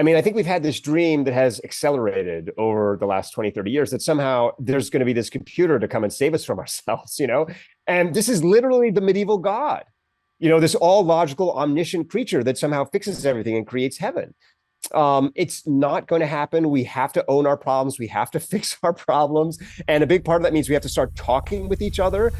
I mean, I think we've had this dream that has accelerated over the last 20, 30 years that somehow there's going to be this computer to come and save us from ourselves, And this is literally the medieval God, this all logical, omniscient creature that somehow fixes everything and creates heaven. It's not going to happen. We have to own our problems. We have to fix our problems. And a big part of that means we have to start talking with each other.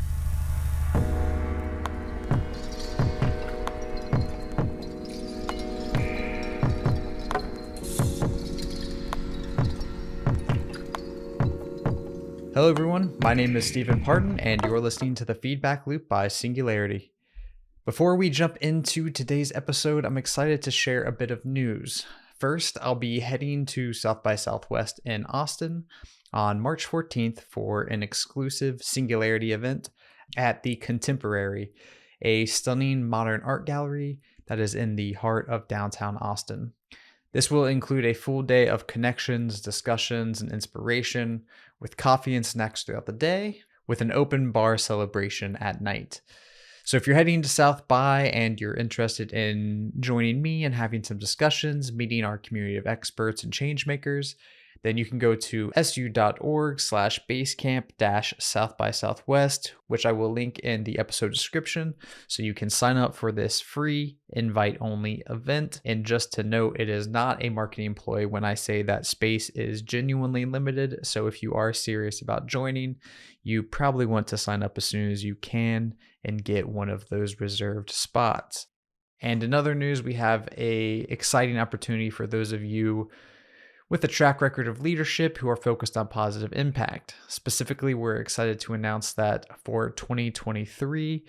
Hello everyone, my name is Stephen Parton and you're listening to the Feedback Loop by Singularity. Before we jump into today's episode, I'm excited to share a bit of news. First, I'll be heading to South by Southwest in Austin on March 14th for an exclusive Singularity event at the Contemporary, a stunning modern art gallery that is in the heart of downtown Austin. This will include a full day of connections, discussions, and inspiration, with coffee and snacks throughout the day, with an open bar celebration at night. So if you're heading to South by and you're interested in joining me and having some discussions, meeting our community of experts and change makers, then you can go to su.org/basecamp-South by Southwest, which I will link in the episode description, so you can sign up for this free invite-only event. And just to note, it is not a marketing ploy when I say that space is genuinely limited. So if you are serious about joining, you probably want to sign up as soon as you can and get one of those reserved spots. And in other news, we have an exciting opportunity for those of you with a track record of leadership who are focused on positive impact. Specifically, we're excited to announce that for 2023,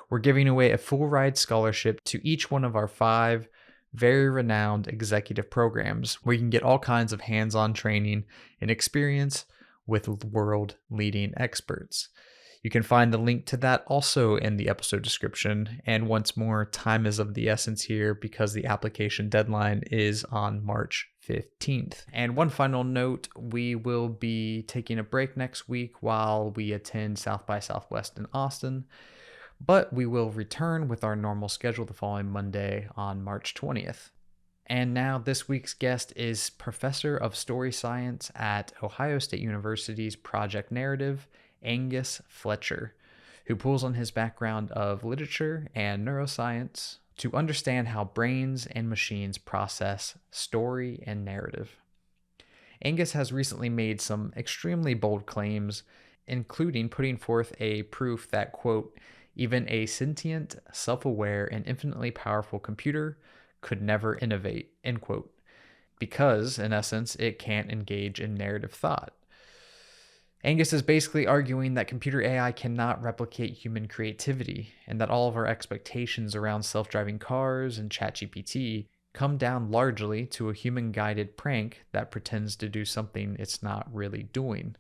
we're giving away a full ride scholarship to each one of our 5 very renowned executive programs where you can get all kinds of hands-on training and experience with world-leading experts. You can find the link to that also in the episode description. And once more, time is of the essence here because the application deadline is on March 15th. And one final note, we will be taking a break next week while we attend South by Southwest in Austin, but we will return with our normal schedule the following Monday on March 20th. And now this week's guest is Professor of Story Science at Ohio State University's Project Narrative, Angus Fletcher, who pulls on his background of literature and neuroscience to understand how brains and machines process story and narrative. Angus has recently made some extremely bold claims, including putting forth a proof that, quote, even a sentient, self-aware, and infinitely powerful computer could never innovate, end quote, because, in essence, it can't engage in narrative thought. Angus is basically arguing that computer AI cannot replicate human creativity, and that all of our expectations around self-driving cars and ChatGPT come down largely to a human-guided prank that pretends to do something it's not really doing.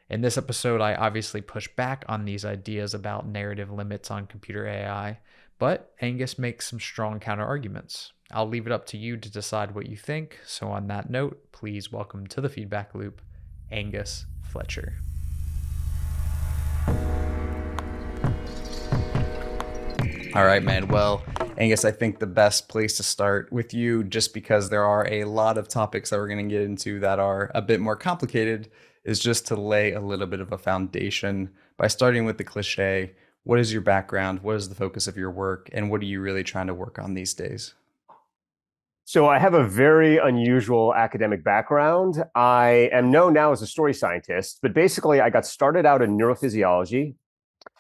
In this episode, I obviously push back on these ideas about narrative limits on computer AI, but Angus makes some strong counter-arguments. I'll leave it up to you to decide what you think, so on that note, please welcome to the Feedback Loop, Angus Fletcher. All right, man. Well, Angus, I think the best place to start with you, just because there are a lot of topics that we're going to get into that are a bit more complicated, is just to lay a little bit of a foundation by starting with the cliche. What is your background? What is the focus of your work? And what are you really trying to work on these days? So I have a very unusual academic background. I am known now as a story scientist, but basically I got started out in neurophysiology,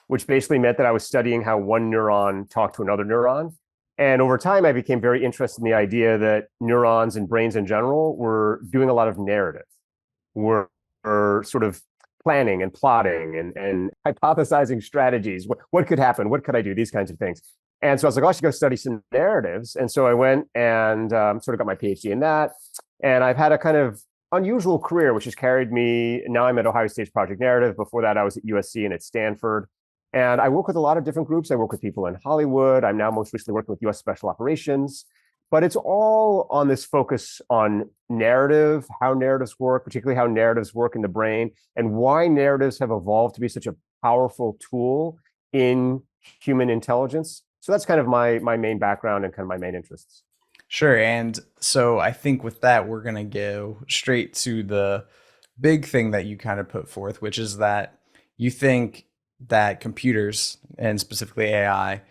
which basically meant that I was studying how one neuron talked to another neuron. And over time, I became very interested in the idea that neurons and brains in general were doing a lot of narrative, were sort of planning and plotting and hypothesizing strategies. What could happen? What could I do? These kinds of things. And so I was like, oh, I should go study some narratives. And so I went and sort of got my PhD in that. And I've had a kind of unusual career, which has carried me. Now I'm at Ohio State's Project Narrative. Before that, I was at USC and at Stanford. And I work with a lot of different groups. I work with people in Hollywood. I'm now most recently working with US Special Operations. But it's all on this focus on narrative, how narratives work, particularly how narratives work in the brain, and why narratives have evolved to be such a powerful tool in human intelligence. So that's kind of my main background and kind of my main interests. Sure. And so I think with that, we're going to go straight to the big thing that you kind of put forth, which is that you think that computers, and specifically AI,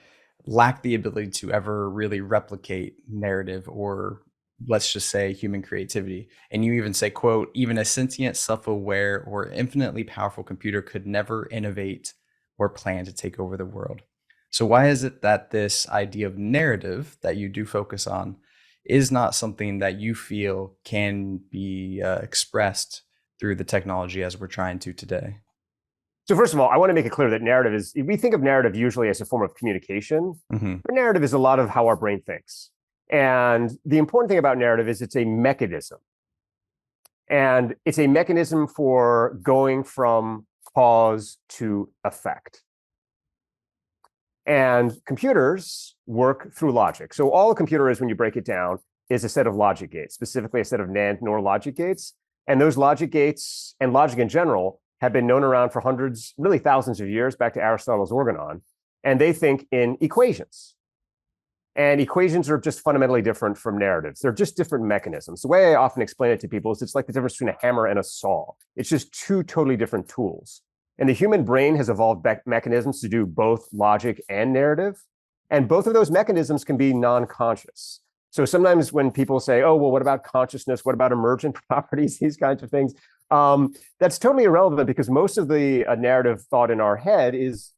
lack the ability to ever really replicate narrative, or let's just say human creativity. And you even say, quote, even a sentient, self-aware, or infinitely powerful computer could never innovate or plan to take over the world. So why is it that this idea of narrative that you do focus on is not something that you feel can be expressed through the technology as we're trying to today? So first of all, I want to make it clear that narrative is, we think of narrative usually as a form of communication, Hmm. but narrative is a lot of how our brain thinks. And the important thing about narrative is it's a mechanism. And it's a mechanism for going from cause to effect. And computers work through logic. So all a computer is, when you break it down, is a set of logic gates, specifically a set of NAND NOR logic gates. And those logic gates and logic in general have been known around for hundreds, really thousands of years, back to Aristotle's Organon. And they think in equations. And equations are just fundamentally different from narratives. They're just different mechanisms. The way I often explain it to people is it's like the difference between a hammer and a saw. It's just two totally different tools. And the human brain has evolved mechanisms to do both logic and narrative. And both of those mechanisms can be non-conscious. So sometimes when people say, oh, well, what about consciousness? What about emergent properties? These kinds of things. That's totally irrelevant, because most of the narrative thought in our head is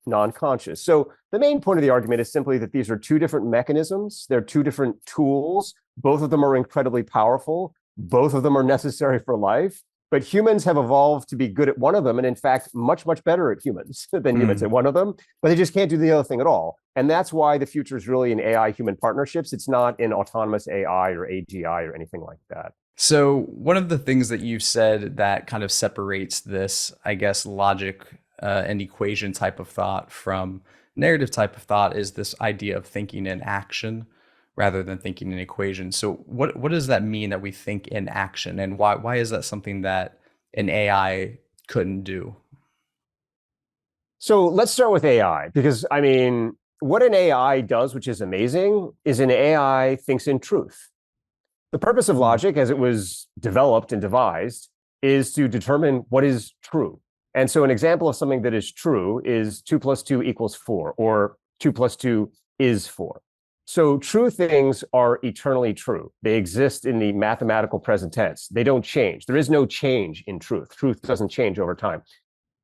non-conscious. So the main point of the argument is simply that these are two different mechanisms. They're two different tools. Both of them are incredibly powerful. Both of them are necessary for life. But humans have evolved to be good at one of them, and in fact, much, much better at humans than humans at one of them. But they just can't do the other thing at all. And that's why the future is really in AI-human partnerships. It's not in autonomous AI or AGI or anything like that. So one of the things that you've said that kind of separates this, I guess, logic and equation type of thought from narrative type of thought is this idea of thinking in action rather than thinking in equations. So what does that mean, that we think in action, and why is that something that an AI couldn't do? So let's start with AI, because I mean, what an AI does, which is amazing, is an AI thinks in truth. The purpose of Hmm. logic, as it was developed and devised, is to determine what is true. And so an example of something that is true is 2 plus 2 equals 4, or 2 plus 2 is 4. So true things are eternally true. They exist in the mathematical present tense. They don't change. There is no change in truth. Truth doesn't change over time.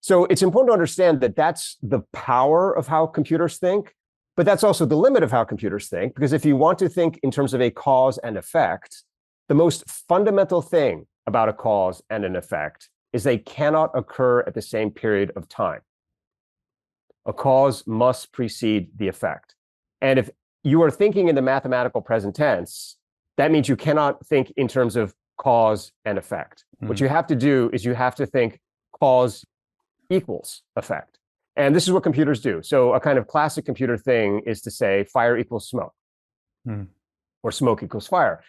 So it's important to understand that that's the power of how computers think, but that's also the limit of how computers think, because if you want to think in terms of a cause and effect, the most fundamental thing about a cause and an effect is they cannot occur at the same period of time. A cause must precede the effect. And if you are thinking in the mathematical present tense, that means you cannot think in terms of cause and effect. What Hmm. you have to do is you have to think cause equals effect. And this is what computers do. So a kind of classic computer thing is to say fire equals smoke, Hmm. or smoke equals fire.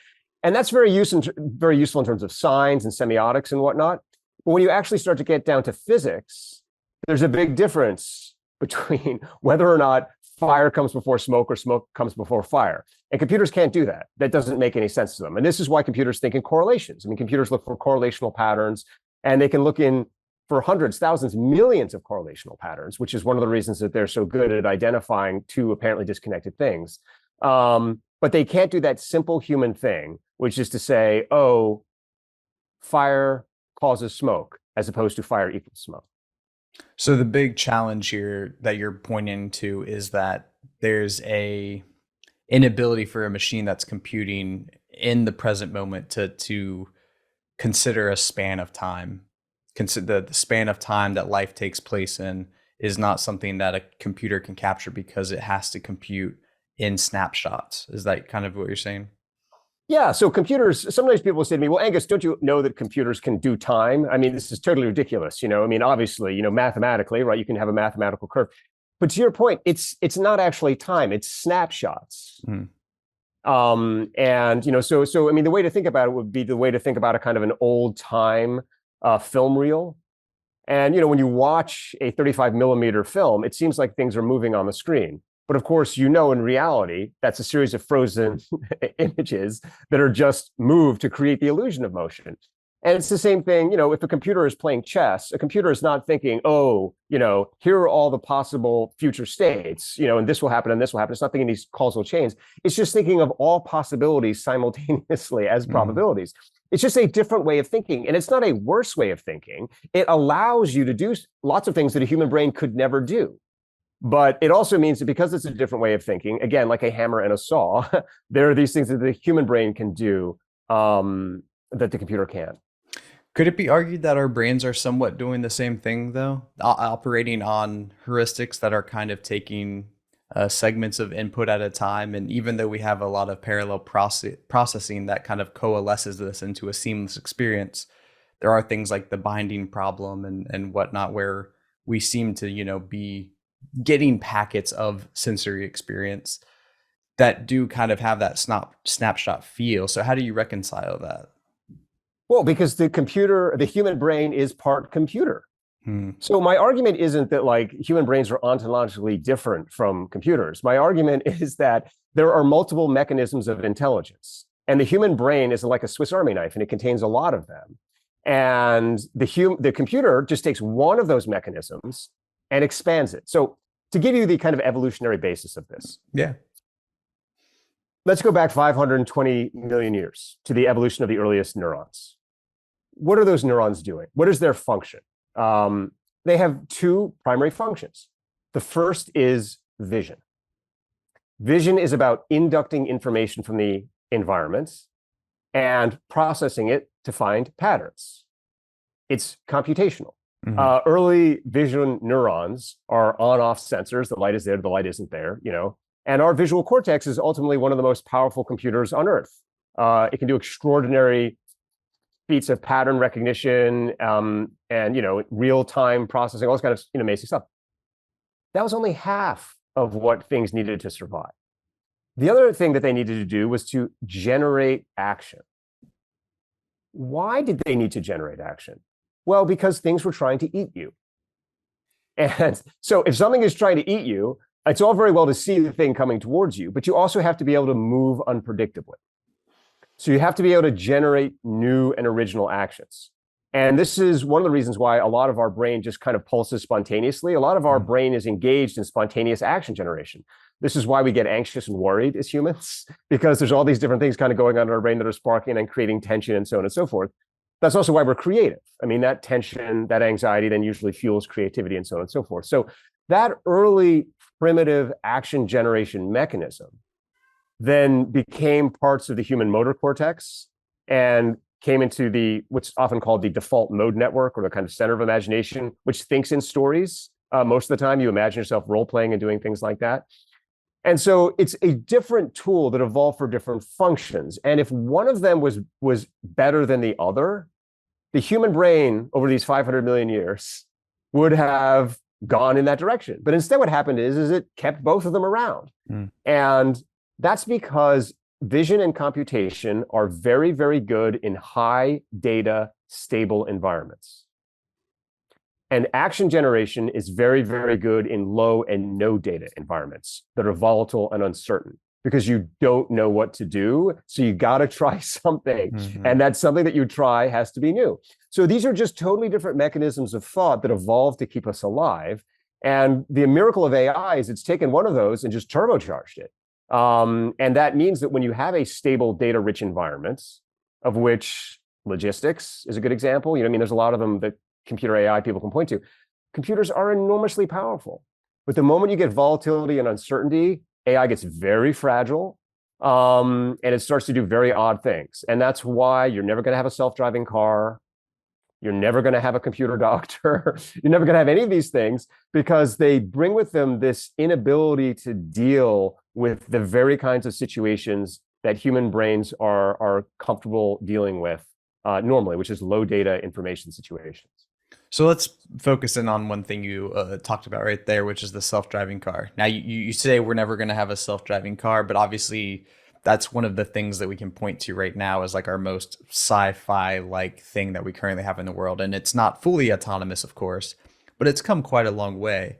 And that's very useful in terms of signs and semiotics and whatnot. But when you actually start to get down to physics, there's a big difference between whether or not fire comes before smoke or smoke comes before fire. And computers can't do that. That doesn't make any sense to them. And this is why computers think in correlations. I mean, computers look for correlational patterns, and they can look in for hundreds, thousands, millions of correlational patterns, which is one of the reasons that they're so good at identifying two apparently disconnected things. But they can't do that simple human thing, which is to say, oh, fire causes smoke, as opposed to fire equals smoke. So the big challenge here that you're pointing to is that there's a inability for a machine that's computing in the present moment to consider a span of time. Consider the span of time that life takes place in is not something that a computer can capture because it has to compute in snapshots. Is that kind of what you're saying? Yeah, so computers, sometimes people say to me, well, Angus, don't you know that computers can do time? I mean, this is totally ridiculous. I mean, obviously, mathematically, right, you can have a mathematical curve. But to your point, it's not actually time, it's snapshots. Mm. And so I mean, the way to think about it would be the way to think about a kind of an old time film reel. And when you watch a 35 millimeter film, it seems like things are moving on the screen. But of course, in reality, that's a series of frozen images that are just moved to create the illusion of motion. And it's the same thing, if a computer is playing chess, a computer is not thinking, oh, here are all the possible future states, and this will happen and this will happen. It's not thinking these causal chains. It's just thinking of all possibilities simultaneously as probabilities. It's just a different way of thinking. And it's not a worse way of thinking. It allows you to do lots of things that a human brain could never do. But it also means that because it's a different way of thinking, again, like a hammer and a saw, there are these things that the human brain can do that the computer can't. Could it be argued that our brains are somewhat doing the same thing, though, operating on heuristics that are kind of taking segments of input at a time? And even though we have a lot of parallel processing that kind of coalesces this into a seamless experience, there are things like the binding problem and whatnot, where we seem to, be getting packets of sensory experience that do kind of have that snapshot feel. So how do you reconcile that? Well, because the human brain is part computer. So my argument isn't that like human brains are ontologically different from computers. My argument is that there are multiple mechanisms of intelligence, and the human brain is like a Swiss Army knife, and it contains a lot of them. And the computer just takes one of those mechanisms and expands it. So to give you the kind of evolutionary basis of this, Yeah. let's go back 520 million years to the evolution of the earliest neurons. What are those neurons doing? What is their function? They have two primary functions. The first is vision. Vision is about inducting information from the environment and processing it to find patterns. It's computational. Early vision neurons are on-off sensors. The light is there, the light isn't there, And our visual cortex is ultimately one of the most powerful computers on Earth. It can do extraordinary feats of pattern recognition and real-time processing, all this kind of amazing stuff. That was only half of what things needed to survive. The other thing that they needed to do was to generate action. Why did they need to generate action? Well, because things were trying to eat you. And so if something is trying to eat you, it's all very well to see the thing coming towards you, but you also have to be able to move unpredictably. So you have to be able to generate new and original actions. And this is one of the reasons why a lot of our brain just kind of pulses spontaneously. A lot of our brain is engaged in spontaneous action generation. This is why we get anxious and worried as humans, because there's all these different things kind of going on in our brain that are sparking and creating tension and so on and so forth. That's also why we're creative. I mean, that tension, that anxiety then usually fuels creativity and so on and so forth. So that early primitive action generation mechanism then became parts of the human motor cortex and came into what's often called the default mode network, or the kind of center of imagination, which thinks in stories. Most of the time, you imagine yourself role-playing and doing things like that. And so it's a different tool that evolved for different functions. And if one of them was better than the other, the human brain over these 500 million years would have gone in that direction. But instead, what happened is it kept both of them around. And that's because vision and computation are very, very good in high data, stable environments. And action generation is very, very good in low and no data environments that are volatile and uncertain, because you don't know what to do. So you got to try something. And that something that you try has to be new. So these are just totally different mechanisms of thought that evolved to keep us alive. And the miracle of AI is it's taken one of those and just turbocharged it. And that means that when you have a stable data-rich environment, of which logistics is a good example, there's a lot of them that computer AI people can point to. Computers are enormously powerful. But the moment you get volatility and uncertainty, AI gets very fragile, and it starts to do very odd things. And that's why you're never going to have a self-driving car. You're never going to have a computer doctor. You're never going to have any of these things, because they bring with them this inability to deal with the very kinds of situations that human brains are comfortable dealing with normally, which is low data information situations. So let's focus in on one thing you talked about right there, which is the self-driving car. Now, you say we're never going to have a self-driving car, but obviously that's one of the things that we can point to right now as like our most sci-fi like thing that we currently have in the world. And it's not fully autonomous, of course, but it's come quite a long way.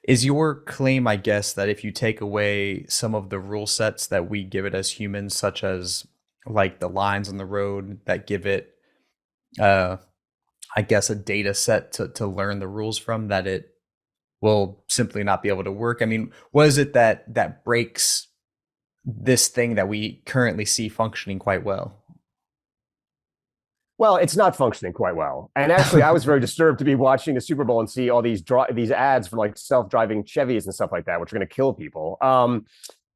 Is your claim, I guess, that if you take away some of the rule sets that we give it as humans, such as like the lines on the road that give it, uh, I guess, a data set to learn the rules from, that it will simply not be able to work? I mean, what is it that breaks this thing that we currently see functioning quite well? Well, it's not functioning quite well. And actually, I was very disturbed to be watching the Super Bowl and see all these ads for like self-driving Chevys and stuff like that, which are going to kill people.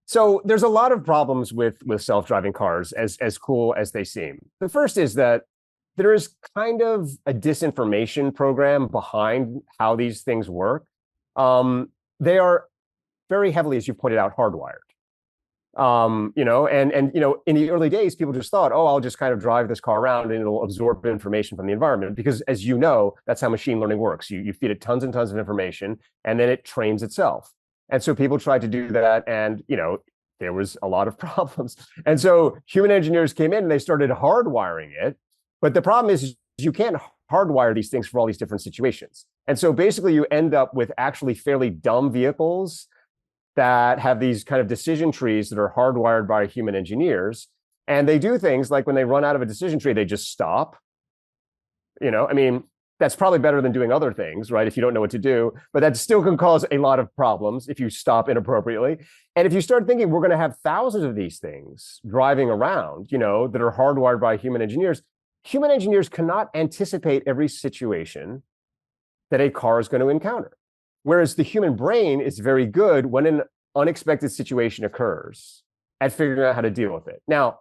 So there's a lot of problems with self-driving cars, as cool as they seem. The first is that there is kind of a disinformation program behind how these things work. They are very heavily, as you pointed out, hardwired. And in the early days, people just thought, oh, I'll just kind of drive this car around and it'll absorb information from the environment, because as you know, that's how machine learning works. You feed it tons and tons of information and then it trains itself. And so people tried to do that, and there was a lot of problems. And so human engineers came in and they started hardwiring it. But the problem is you can't hardwire these things for all these different situations. And so basically you end up with actually fairly dumb vehicles that have these kind of decision trees that are hardwired by human engineers. And they do things like when they run out of a decision tree, they just stop. I mean, that's probably better than doing other things, right? If you don't know what to do, but that still can cause a lot of problems if you stop inappropriately. And if you start thinking we're going to have thousands of these things driving around, that are hardwired by human engineers cannot anticipate every situation that a car is going to encounter. Whereas the human brain is very good when an unexpected situation occurs at figuring out how to deal with it. Now,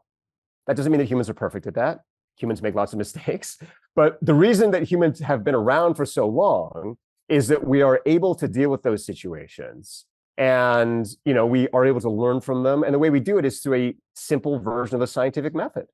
that doesn't mean that humans are perfect at that. Humans make lots of mistakes. But the reason that humans have been around for so long is that we are able to deal with those situations. And, we are able to learn from them. And the way we do it is through a simple version of the scientific method.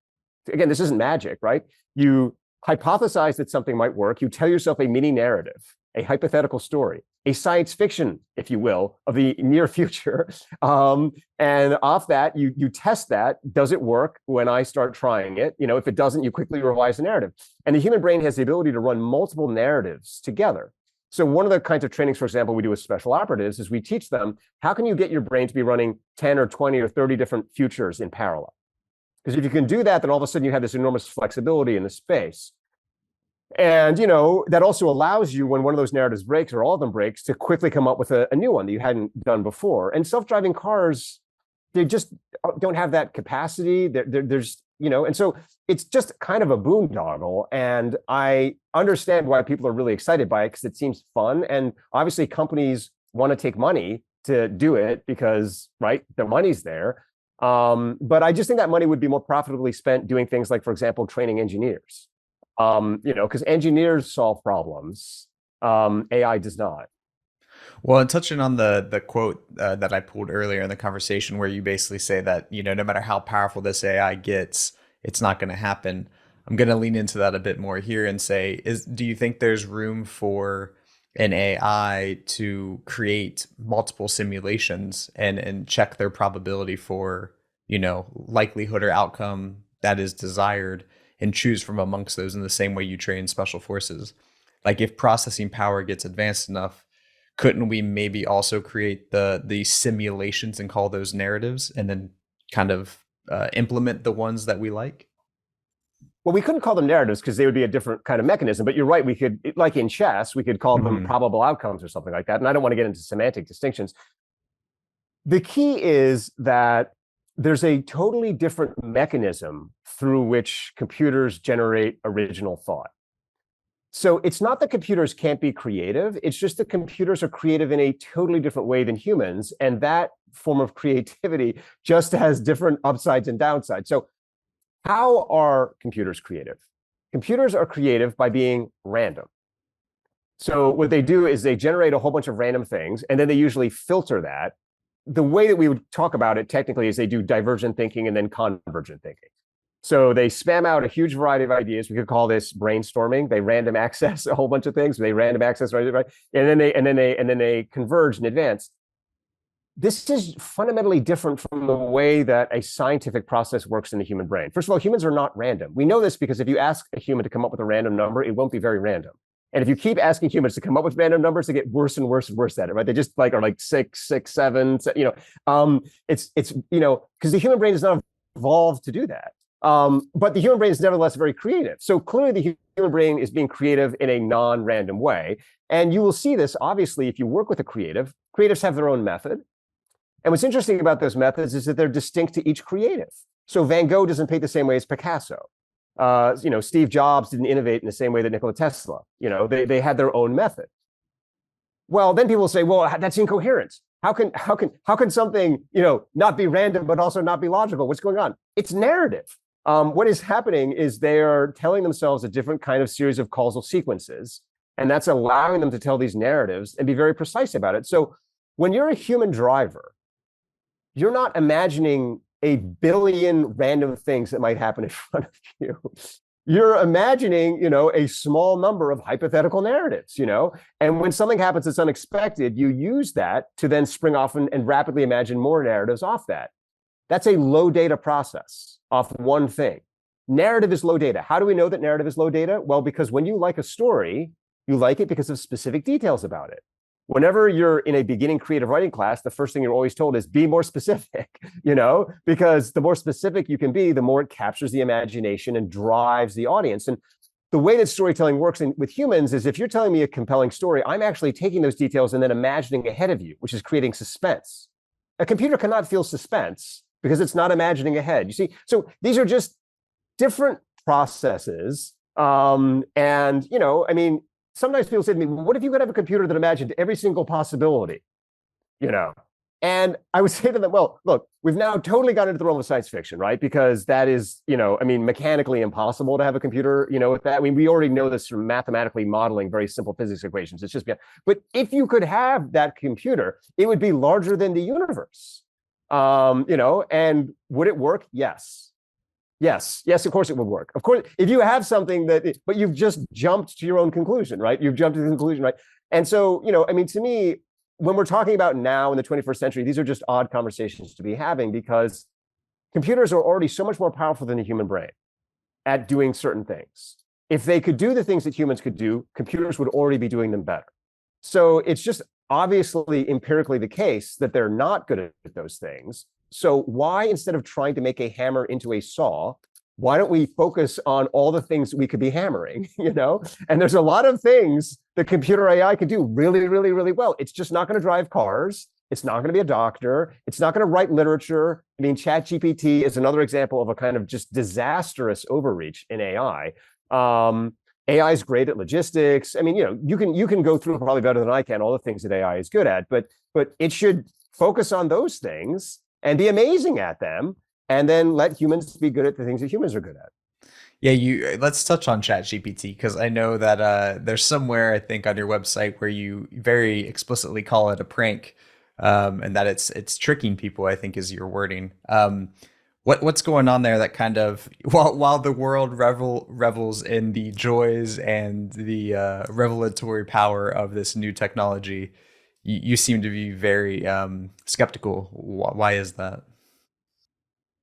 Again, this isn't magic, right? You hypothesize that something might work. You tell yourself a mini narrative, a hypothetical story, a science fiction, if you will, of the near future. And off that, you test that. Does it work when I start trying it? If it doesn't, you quickly revise the narrative. And the human brain has the ability to run multiple narratives together. So one of the kinds of trainings, for example, we do with special operatives is we teach them, how can you get your brain to be running 10 or 20 or 30 different futures in parallel? Because if you can do that, then all of a sudden you have this enormous flexibility in the space. And, that also allows you, when one of those narratives breaks or all of them breaks, to quickly come up with a new one that you hadn't done before. And self-driving cars, they just don't have that capacity. There's, and so it's just kind of a boondoggle. And I understand why people are really excited by it, because it seems fun. And obviously companies want to take money to do it because, right, the money's there. But I just think that money would be more profitably spent doing things like, for example, training engineers. Because engineers solve problems. AI does not. Well, and touching on the quote that I pulled earlier in the conversation, where you basically say that, no matter how powerful this AI gets, it's not going to happen. I'm going to lean into that a bit more here and say, do you think there's room for an AI to create multiple simulations and check their probability for, likelihood or outcome that is desired, and choose from amongst those in the same way you train special forces? Like, if processing power gets advanced enough, couldn't we maybe also create the simulations and call those narratives, and then kind of implement the ones that we like? Well, we couldn't call them narratives because they would be a different kind of mechanism. But you're right, we could, like in chess, we could call them probable outcomes or something like that. And I don't want to get into semantic distinctions. The key is that there's a totally different mechanism through which computers generate original thought. So it's not that computers can't be creative. It's just that computers are creative in a totally different way than humans. And that form of creativity just has different upsides and downsides. So how are computers creative? Computers are creative by being random. So what they do is they generate a whole bunch of random things, and then they usually filter that. The way that we would talk about it technically is they do divergent thinking and then convergent thinking. So they spam out a huge variety of ideas. We could call this brainstorming. They random access a whole bunch of things. They random access, right? And then they converge in advance. This is fundamentally different from the way that a scientific process works in the human brain. First of all, humans are not random. We know this because if you ask a human to come up with a random number, it won't be very random. And if you keep asking humans to come up with random numbers, they get worse and worse and worse at it, right? They just like are like 6, 6, 7, it's because the human brain is not evolved to do that. But the human brain is nevertheless very creative. So clearly the human brain is being creative in a non-random way. And you will see this, obviously, if you work with a creative. Creatives have their own method. And what's interesting about those methods is that they're distinct to each creative. So Van Gogh doesn't paint the same way as Picasso. Steve Jobs didn't innovate in the same way that Nikola Tesla. They had their own method. Well, then people will say, well, that's incoherent. How can something not be random but also not be logical? What's going on? It's narrative. What is happening is they are telling themselves a different kind of series of causal sequences, and that's allowing them to tell these narratives and be very precise about it. So when you're a human driver, you're not imagining a billion random things that might happen in front of you. You're imagining, a small number of hypothetical narratives, and when something happens that's unexpected, you use that to then spring off and rapidly imagine more narratives off that. That's a low data process off one thing. Narrative is low data. How do we know that narrative is low data? Well, because when you like a story, you like it because of specific details about it. Whenever you're in a beginning creative writing class, the first thing you're always told is be more specific, because the more specific you can be, the more it captures the imagination and drives the audience. And the way that storytelling works with humans is if you're telling me a compelling story, I'm actually taking those details and then imagining ahead of you, which is creating suspense. A computer cannot feel suspense because it's not imagining ahead. You see, so these are just different processes. Sometimes people say to me, well, what if you could have a computer that imagined every single possibility? And I would say to them, well, look, we've now totally got into the realm of science fiction, right? Because that is, mechanically impossible to have a computer, with that. I mean, we already know this from mathematically modeling very simple physics equations. It's just, but if you could have that computer, it would be larger than the universe, and would it work? Yes. Yes, of course it would work. Of course, if you have something but you've just jumped to your own conclusion, right? You've jumped to the conclusion, right? And so, to me, when we're talking about now in the 21st century, these are just odd conversations to be having because computers are already so much more powerful than the human brain at doing certain things. If they could do the things that humans could do, computers would already be doing them better. So it's just obviously empirically the case that they're not good at those things. So why, instead of trying to make a hammer into a saw, why don't we focus on all the things we could be hammering, And there's a lot of things the computer AI could do really, really, really well. It's just not going to drive cars. It's not going to be a doctor. It's not going to write literature. I mean, ChatGPT is another example of a kind of just disastrous overreach in AI. AI is great at logistics. I mean, you can go through probably better than I can all the things that AI is good at, but it should focus on those things and be amazing at them, and then let humans be good at the things that humans are good at. Yeah, let's touch on ChatGPT because I know that there's somewhere I think on your website where you very explicitly call it a prank, and that it's tricking people, I think is your wording. What's going on there that kind of while the world revels in the joys and the revelatory power of this new technology, you seem to be very skeptical. Why is that?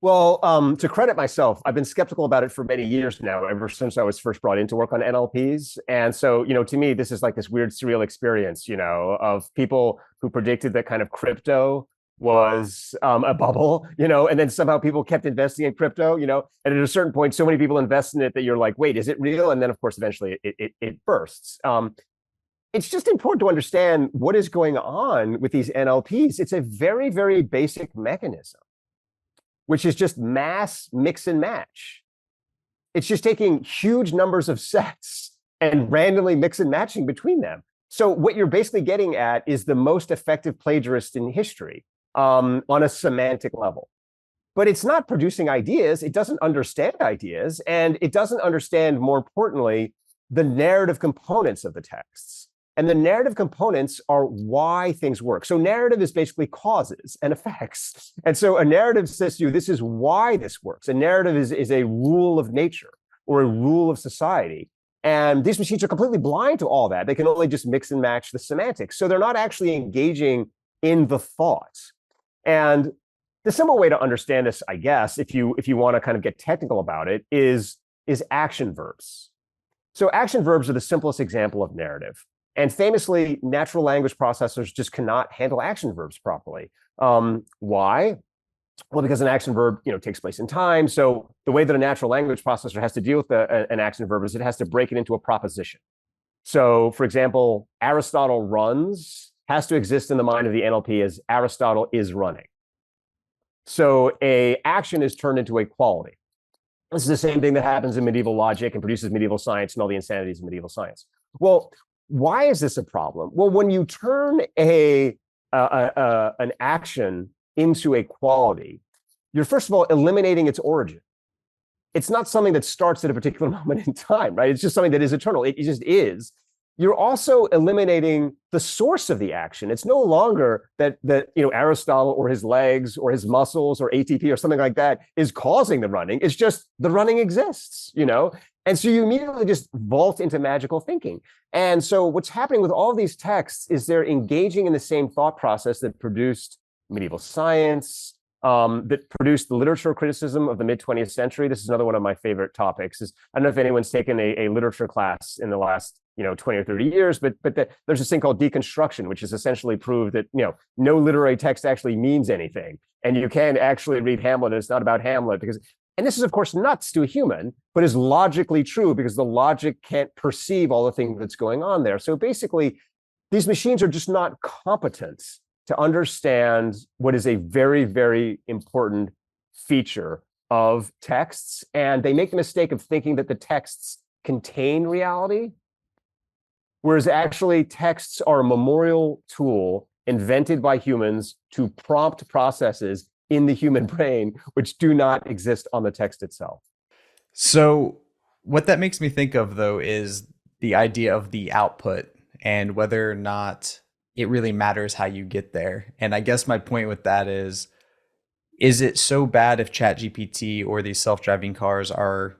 Well, to credit myself, I've been skeptical about it for many years now, ever since I was first brought in to work on NLPs. And so, to me, this is like this weird surreal experience, of people who predicted that kind of crypto was a bubble, and then somehow people kept investing in crypto, and at a certain point, so many people invest in it that you're like, wait, is it real? And then, of course, eventually it bursts. It's just important to understand what is going on with these NLPs. It's a very, very basic mechanism, which is just mass mix and match. It's just taking huge numbers of sets and randomly mix and matching between them. So what you're basically getting at is the most effective plagiarist in history on a semantic level. But it's not producing ideas. It doesn't understand ideas. And it doesn't understand, more importantly, the narrative components of the texts. And the narrative components are why things work. So narrative is basically causes and effects. And so a narrative says to you, this is why this works. A narrative is a rule of nature or a rule of society. And these machines are completely blind to all that. They can only just mix and match the semantics. So they're not actually engaging in the thought. And the simple way to understand this, I guess, if you want to kind of get technical about it, is action verbs. So action verbs are the simplest example of narrative. And famously, natural language processors just cannot handle action verbs properly. Why? Well, because an action verb, takes place in time. So the way that a natural language processor has to deal with an action verb is it has to break it into a proposition. So, for example, Aristotle runs has to exist in the mind of the NLP as Aristotle is running. So a action is turned into a quality. This is the same thing that happens in medieval logic and produces medieval science and all the insanities of medieval science. Well, why is this a problem? Well, when you turn an action into a quality, you're first of all eliminating its origin. It's not something that starts at a particular moment in time, right? It's just something that is eternal. It just is. You're also eliminating the source of the action. It's no longer that Aristotle or his legs or his muscles or ATP or something like that is causing the running. It's just the running exists, And so you immediately just vault into magical thinking. And so what's happening with all of these texts is they're engaging in the same thought process that produced medieval science, that produced the literature criticism of the mid-20th century. This is another one of my favorite topics. I don't know if anyone's taken a literature class in the last 20 or 30 years, but there's this thing called deconstruction, which is essentially proved that no literary text actually means anything, and you can actually read Hamlet and it's not about Hamlet and this is of course nuts to a human, but is logically true because the logic can't perceive all the things that's going on there. So basically, these machines are just not competent to understand what is a very, very important feature of texts, and they make the mistake of thinking that the texts contain reality, whereas actually texts are a memorial tool invented by humans to prompt processes in the human brain, which do not exist on the text itself. So what that makes me think of, though, is the idea of the output and whether or not it really matters how you get there. And I guess my point with that is it so bad if ChatGPT or these self-driving cars are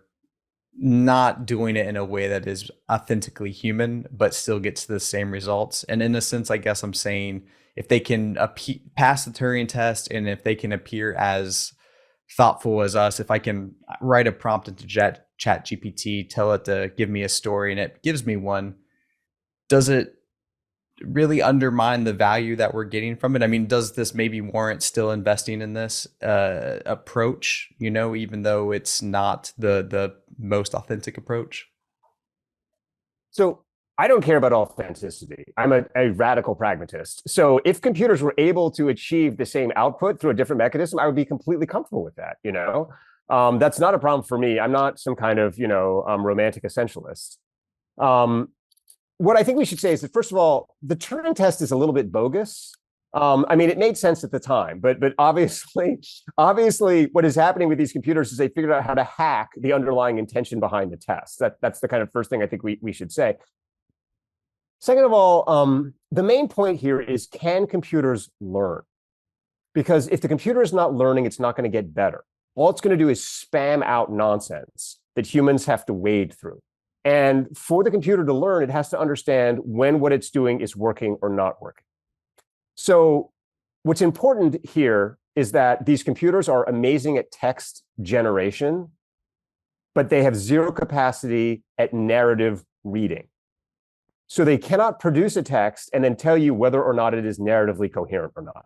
not doing it in a way that is authentically human, but still gets the same results? And in a sense, I guess I'm saying if they can pass the Turing test and if they can appear as thoughtful as us, if I can write a prompt into ChatGPT, tell it to give me a story and it gives me one, does it really undermine the value that we're getting from it? I mean, does this maybe warrant still investing in this approach, even though it's not the most authentic approach? So I don't care about authenticity. I'm a radical pragmatist. So if computers were able to achieve the same output through a different mechanism, I would be completely comfortable with that. That's not a problem for me. I'm not some kind of romantic essentialist. What I think we should say is that, first of all, the Turing test is a little bit bogus. I mean, it made sense at the time, but obviously, what is happening with these computers is they figured out how to hack the underlying intention behind the test. That's the kind of first thing I think we should say. Second of all, the main point here is, can computers learn? Because if the computer is not learning, it's not going to get better. All it's going to do is spam out nonsense that humans have to wade through. And for the computer to learn, it has to understand when what it's doing is working or not working. So what's important here is that these computers are amazing at text generation, but they have zero capacity at narrative reading. So they cannot produce a text and then tell you whether or not it is narratively coherent or not.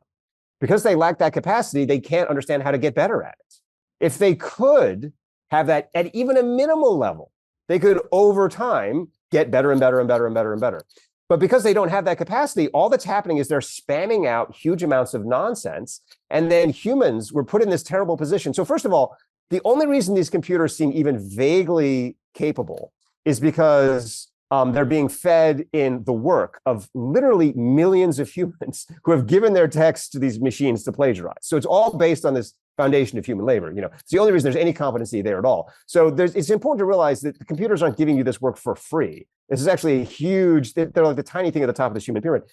Because they lack that capacity, they can't understand how to get better at it. If they could have that at even a minimal level, they could, over time, get better and better and better and better and better. But because they don't have that capacity, all that's happening is they're spamming out huge amounts of nonsense. And then humans were put in this terrible position. So first of all, the only reason these computers seem even vaguely capable is because they're being fed in the work of literally millions of humans who have given their text to these machines to plagiarize. So it's all based on this foundation of human labor. It's the only reason there's any competency there at all. So it's important to realize that the computers aren't giving you this work for free. This is actually a huge, they're like the tiny thing at the top of this human pyramid.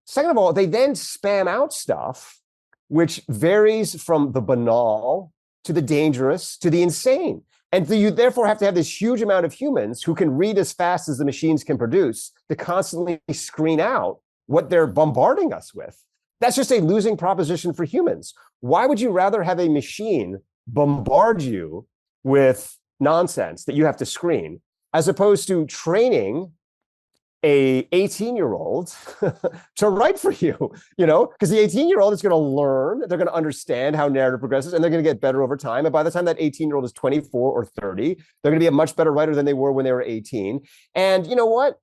Second of all, they then spam out stuff which varies from the banal to the dangerous to the insane. And so you therefore have to have this huge amount of humans who can read as fast as the machines can produce to constantly screen out what they're bombarding us with. That's just a losing proposition for humans. Why would you rather have a machine bombard you with nonsense that you have to screen as opposed to training a 18-year-old to write for you, because the 18-year-old is going to learn, they're going to understand how narrative progresses, and they're going to get better over time. And by the time that 18-year-old is 24 or 30, they're going to be a much better writer than they were when they were 18. And you know what?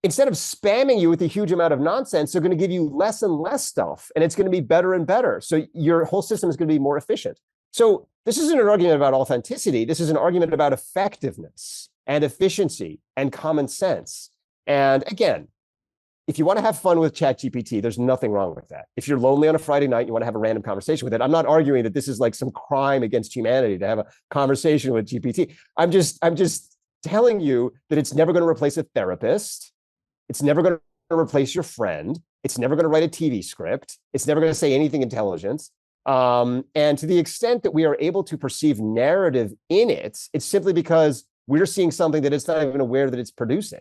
Instead of spamming you with a huge amount of nonsense, they're going to give you less and less stuff, and it's going to be better and better. So your whole system is going to be more efficient. So this isn't an argument about authenticity. This is an argument about effectiveness and efficiency and common sense. And again, if you want to have fun with ChatGPT, there's nothing wrong with that. If you're lonely on a Friday night, you want to have a random conversation with it. I'm not arguing that this is like some crime against humanity to have a conversation with GPT. I'm just telling you that it's never going to replace a therapist. It's never going to replace your friend. It's never going to write a TV script. It's never going to say anything intelligent. And to the extent that we are able to perceive narrative in it, it's simply because we're seeing something that it's not even aware that it's producing.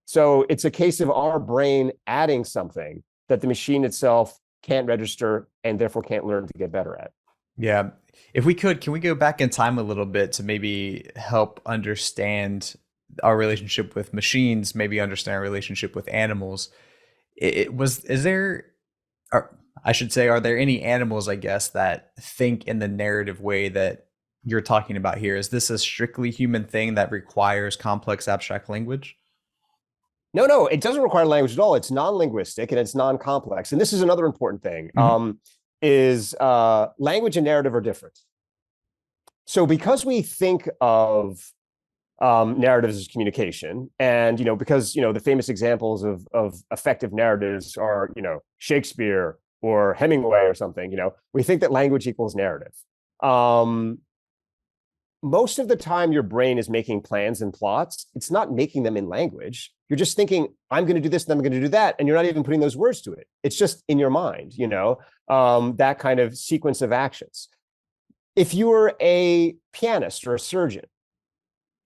So it's a case of our brain adding something that the machine itself can't register and therefore can't learn to get better at. Yeah. If we could, can we go back in time a little bit to maybe help understand our relationship with machines, maybe understand our relationship with animals? Are there any animals, I guess, that think in the narrative way that you're talking about here? Is this a strictly human thing that requires complex abstract language? No, it doesn't require language at all. It's non-linguistic and it's non-complex. And this is another important thing, is language and narrative are different. So because we think of narratives as communication, and because the famous examples of effective narratives are Shakespeare or Hemingway or something, we think that language equals narrative. Most of the time your brain is making plans and plots. It's not making them in language. You're just thinking, I'm going to do this and I'm going to do that. And you're not even putting those words to it. It's just in your mind, that kind of sequence of actions. If you were a pianist or a surgeon,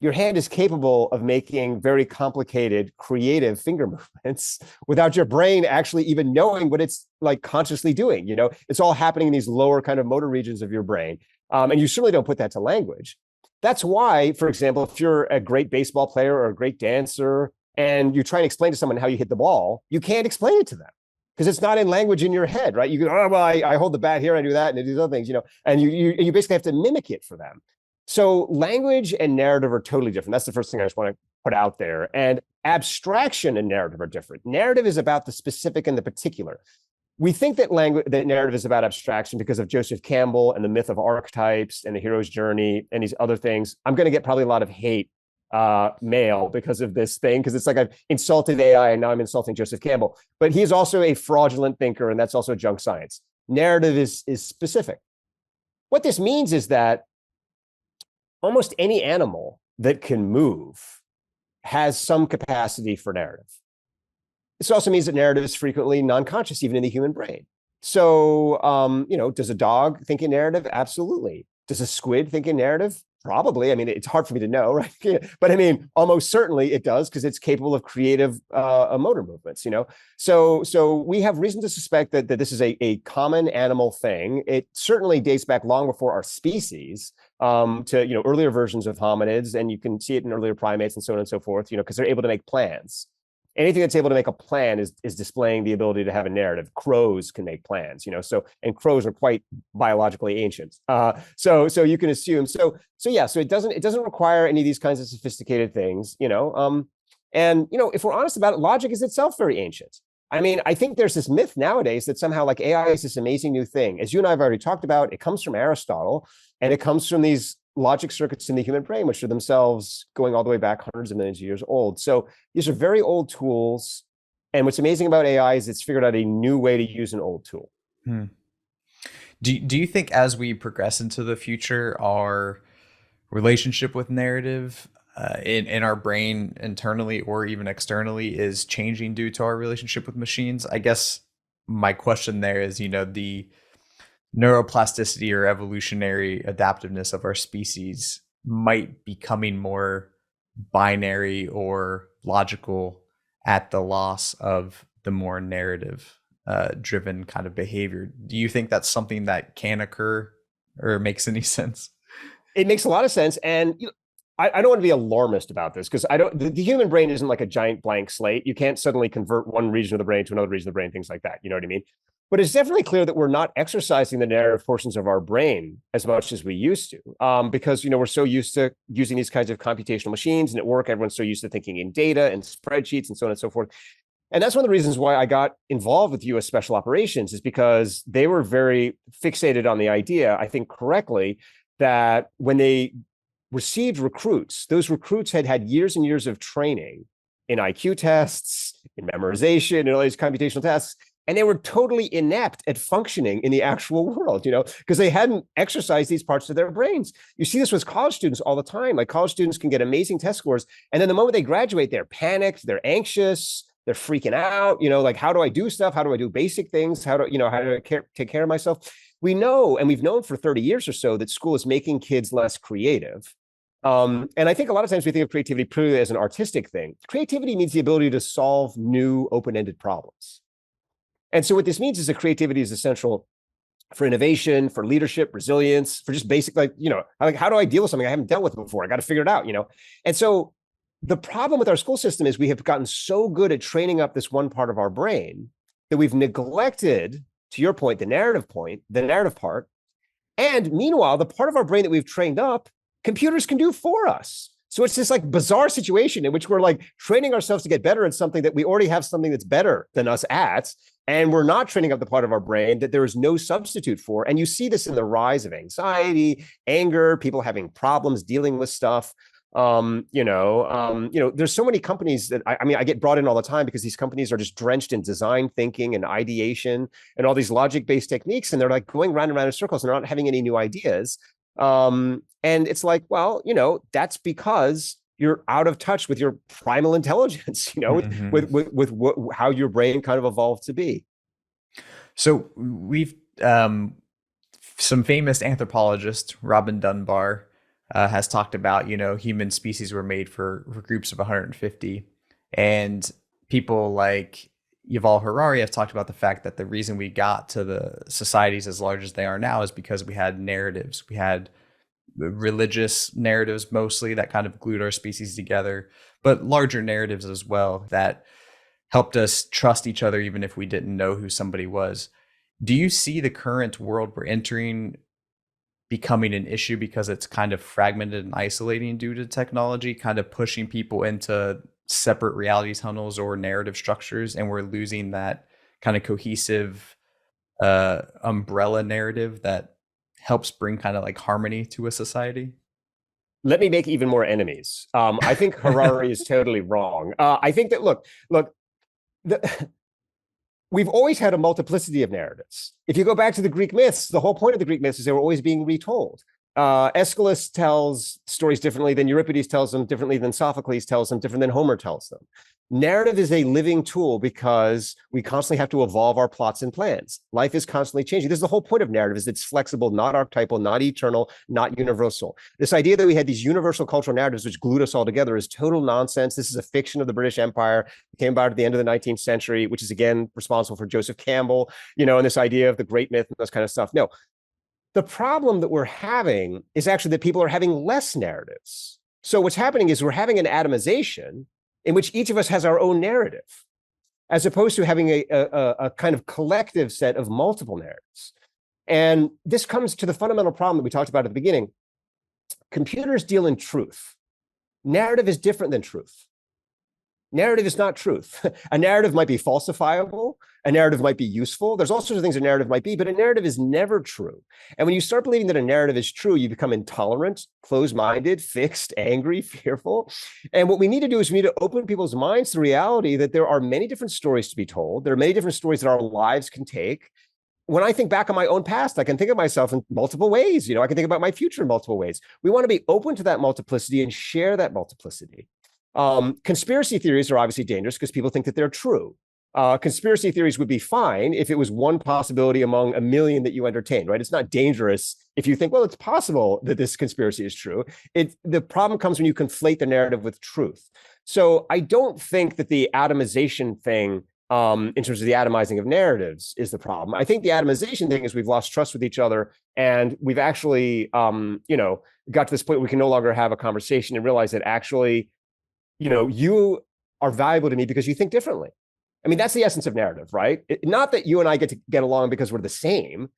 your hand is capable of making very complicated, creative finger movements without your brain actually even knowing what it's like consciously doing. It's all happening in these lower kind of motor regions of your brain. And you certainly don't put that to language. That's why, for example, if you're a great baseball player or a great dancer and you try and explain to someone how you hit the ball, you can't explain it to them because it's not in language in your head, right? You go, oh, well, I hold the bat here, I do that, and I do these other things, and you basically have to mimic it for them. So language and narrative are totally different. That's the first thing I just want to put out there. And abstraction and narrative are different. Narrative is about the specific and the particular. We think that narrative is about abstraction because of Joseph Campbell and the myth of archetypes and the hero's journey and these other things. I'm going to get probably a lot of hate mail because of this thing, because it's like I've insulted AI and now I'm insulting Joseph Campbell. But he's also a fraudulent thinker, and that's also junk science. Narrative is specific. What this means is that almost any animal that can move has some capacity for narrative. This also means that narrative is frequently non-conscious, even in the human brain. So, does a dog think in narrative? Absolutely. Does a squid think in narrative? Probably. I mean, it's hard for me to know, right? But I mean, almost certainly it does, because it's capable of creative motor movements, So we have reason to suspect that this is a common animal thing. It certainly dates back long before our species to, earlier versions of hominids, and you can see it in earlier primates and so on and so forth, because they're able to make plans. Anything that's able to make a plan is displaying the ability to have a narrative. Crows can make plans, and crows are quite biologically ancient. So you can assume. So it doesn't require any of these kinds of sophisticated things, And if we're honest about it, logic is itself very ancient. I mean, I think there's this myth nowadays that somehow like AI is this amazing new thing. As you and I have already talked about, it comes from Aristotle, and it comes from these logic circuits in the human brain, which are themselves going all the way back hundreds of millions of years old. So these are very old tools. And what's amazing about AI is it's figured out a new way to use an old tool. Do you think as we progress into the future, our relationship with narrative in our brain internally or even externally is changing due to our relationship with machines? I guess my question there is, the neuroplasticity or evolutionary adaptiveness of our species might be becoming more binary or logical at the loss of the more narrative driven kind of behavior. Do you think that's something that can occur or makes any sense? It makes a lot of sense. And I don't want to be alarmist about this because I don't. The human brain isn't like a giant blank slate. You can't suddenly convert one region of the brain to another region of the brain, things like that. You know what I mean? But it's definitely clear that we're not exercising the narrative portions of our brain as much as we used to, because we're so used to using these kinds of computational machines, and at work, everyone's so used to thinking in data and spreadsheets and so on and so forth. And that's one of the reasons why I got involved with U.S. Special Operations, is because they were very fixated on the idea, I think correctly, that when they received recruits, those recruits had had years and years of training in IQ tests, in memorization, and all these computational tasks, and they were totally inept at functioning in the actual world, because they hadn't exercised these parts of their brains. You see this with college students all the time. Like, college students can get amazing test scores, and then the moment they graduate, they're panicked, they're anxious, they're freaking out, like, how do I do stuff? How do I do basic things? How do I take care of myself? We know, and we've known for 30 years or so, that school is making kids less creative. And I think a lot of times we think of creativity purely as an artistic thing. Creativity means the ability to solve new open-ended problems. And so what this means is that creativity is essential for innovation, for leadership, resilience, for just basic, like, how do I deal with something I haven't dealt with before? I got to figure it out, And so the problem with our school system is we have gotten so good at training up this one part of our brain that we've neglected, to your point, the narrative part. And meanwhile, the part of our brain that we've trained up, computers can do for us. So it's this like bizarre situation in which we're like training ourselves to get better at something that we already have something that's better than us at. And we're not training up the part of our brain that there is no substitute for. And you see this in the rise of anxiety, anger, people having problems dealing with stuff. There's so many companies that I get brought in all the time because these companies are just drenched in design thinking and ideation and all these logic-based techniques. And they're like going round and round in circles and they're not having any new ideas. And it's like, well, that's because you're out of touch with your primal intelligence, with how your brain kind of evolved to be. So we've some famous anthropologist, Robin Dunbar, has talked about, human species were made for groups of 150. And people like Yuval Harari have talked about the fact that the reason we got to the societies as large as they are now is because we had narratives. We had religious narratives mostly that kind of glued our species together, but larger narratives as well that helped us trust each other even if we didn't know who somebody was. Do you see the current world we're entering becoming an issue because it's kind of fragmented and isolating due to technology, kind of pushing people into separate reality tunnels or narrative structures, and we're losing that kind of cohesive umbrella narrative that helps bring kind of like harmony to a society? Let me make even more enemies. I think Harari is totally wrong. I think that, look, we've always had a multiplicity of narratives. If you go back to the Greek myths, the whole point of the Greek myths is they were always being retold. Aeschylus tells stories differently than Euripides tells them, differently than Sophocles tells them, different than Homer tells them. Narrative is a living tool because we constantly have to evolve our plots and plans. Life is constantly changing. This is the whole point of narrative, is it's flexible, not archetypal, not eternal, not universal. This idea that we had these universal cultural narratives which glued us all together is total nonsense. This is a fiction of the British Empire. It came about at the end of the 19th century, which is again responsible for Joseph Campbell, and this idea of the great myth and this kind of stuff. No, the problem that we're having is actually that people are having less narratives. So what's happening is we're having an atomization in which each of us has our own narrative, as opposed to having a kind of collective set of multiple narratives. And this comes to the fundamental problem that we talked about at the beginning. Computers deal in truth. Narrative is different than truth. Narrative is not truth. A narrative might be falsifiable. A narrative might be useful. There's all sorts of things a narrative might be, but a narrative is never true. And when you start believing that a narrative is true, you become intolerant, closed-minded, fixed, angry, fearful. And what we need to do is we need to open people's minds to the reality that there are many different stories to be told. There are many different stories that our lives can take. When I think back on my own past, I can think of myself in multiple ways. I can think about my future in multiple ways. We want to be open to that multiplicity and share that multiplicity. Conspiracy theories are obviously dangerous because people think that they're true. Conspiracy theories would be fine if it was one possibility among a million that you entertain, right? It's not dangerous if you think, well, it's possible that this conspiracy is true. The problem comes when you conflate the narrative with truth. So I don't think that the atomization thing, in terms of the atomizing of narratives, is the problem. I think the atomization thing is we've lost trust with each other, and we've actually, got to this point where we can no longer have a conversation and realize that actually, you are valuable to me because you think differently. I mean, that's the essence of narrative, right? Not that you and I get to get along because we're the same.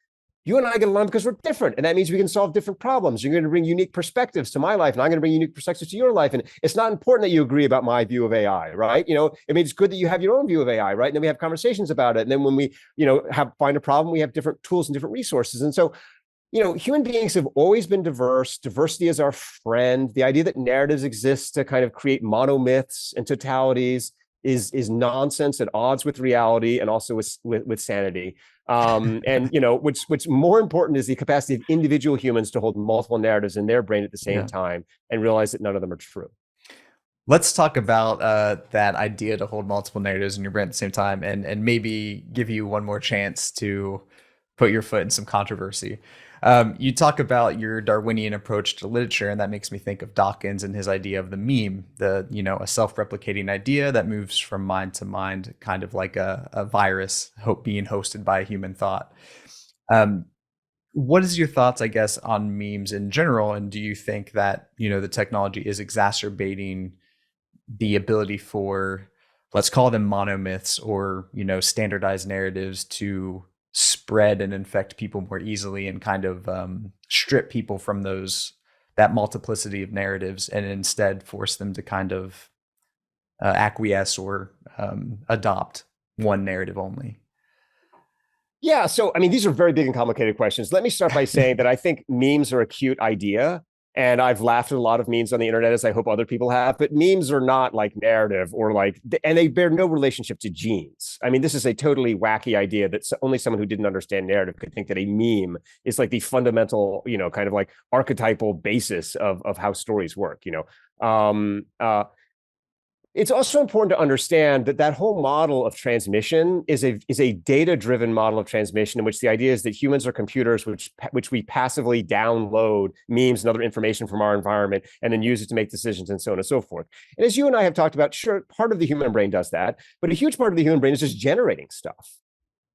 You and I get along because we're different. And that means we can solve different problems. You're going to bring unique perspectives to my life, and I'm going to bring unique perspectives to your life. And it's not important that you agree about my view of AI, right? I mean, it's good that you have your own view of AI, right? And then we have conversations about it. And then when we, find a problem, we have different tools and different resources. And so, human beings have always been diverse. Diversity is our friend. The idea that narratives exist to kind of create monomyths and totalities is nonsense, at odds with reality and also with sanity. And what's more important is the capacity of individual humans to hold multiple narratives in their brain at the same time and realize that none of them are true. Let's talk about that idea to hold multiple narratives in your brain at the same time, and maybe give you one more chance to put your foot in some controversy. You talk about your Darwinian approach to literature, and that makes me think of Dawkins and his idea of the meme, a self-replicating idea that moves from mind to mind, kind of like a virus being hosted by a human thought. What is your thoughts, I guess, on memes in general? And do you think that, the technology is exacerbating the ability for, let's call them monomyths or, standardized narratives to spread and infect people more easily, and kind of strip people from that multiplicity of narratives, and instead force them to kind of acquiesce or adopt one narrative only? Yeah. So, I mean, these are very big and complicated questions. Let me start by saying that I think memes are a cute idea. And I've laughed at a lot of memes on the internet, as I hope other people have. But memes are not like narrative and they bear no relationship to genes. I mean, this is a totally wacky idea that only someone who didn't understand narrative could think that a meme is like the fundamental, kind of like archetypal basis of how stories work. It's also important to understand that whole model of transmission is a data-driven model of transmission, in which the idea is that humans are computers which we passively download memes and other information from our environment and then use it to make decisions and so on and so forth. And as you and I have talked about, sure, part of the human brain does that, but a huge part of the human brain is just generating stuff.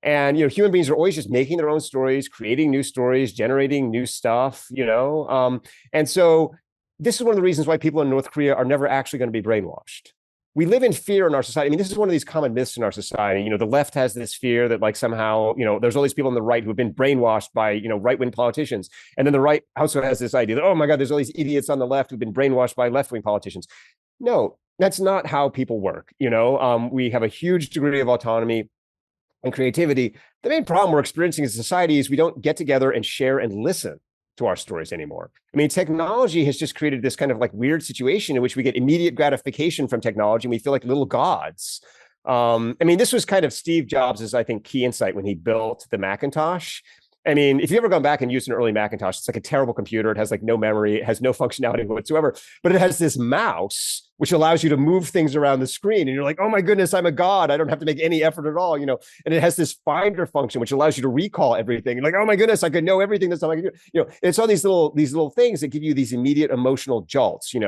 And human beings are always just making their own stories, creating new stories, generating new stuff. And so this is one of the reasons why people in North Korea are never actually going to be brainwashed. We live in fear in our society. I mean, this is one of these common myths in our society. The left has this fear that like somehow, there's all these people on the right who have been brainwashed by, right-wing politicians. And then the right also has this idea that, oh my God, there's all these idiots on the left who've been brainwashed by left-wing politicians. No, that's not how people work. We have a huge degree of autonomy and creativity. The main problem we're experiencing as a society is we don't get together and share and listen to our stories anymore. I mean, technology has just created this kind of like weird situation in which we get immediate gratification from technology and we feel like little gods. I mean, this was kind of Steve Jobs' I think, key insight when he built the Macintosh. I mean, if you've ever gone back and used an early Macintosh, it's like a terrible computer. It has like no memory. It has no functionality whatsoever, but it has this mouse, which allows you to move things around the screen. And you're like, oh my goodness, I'm a god. I don't have to make any effort at all, And it has this finder function, which allows you to recall everything. You're like, oh my goodness, I could know everything that's not like, it's all these little things that give you these immediate emotional jolts, kind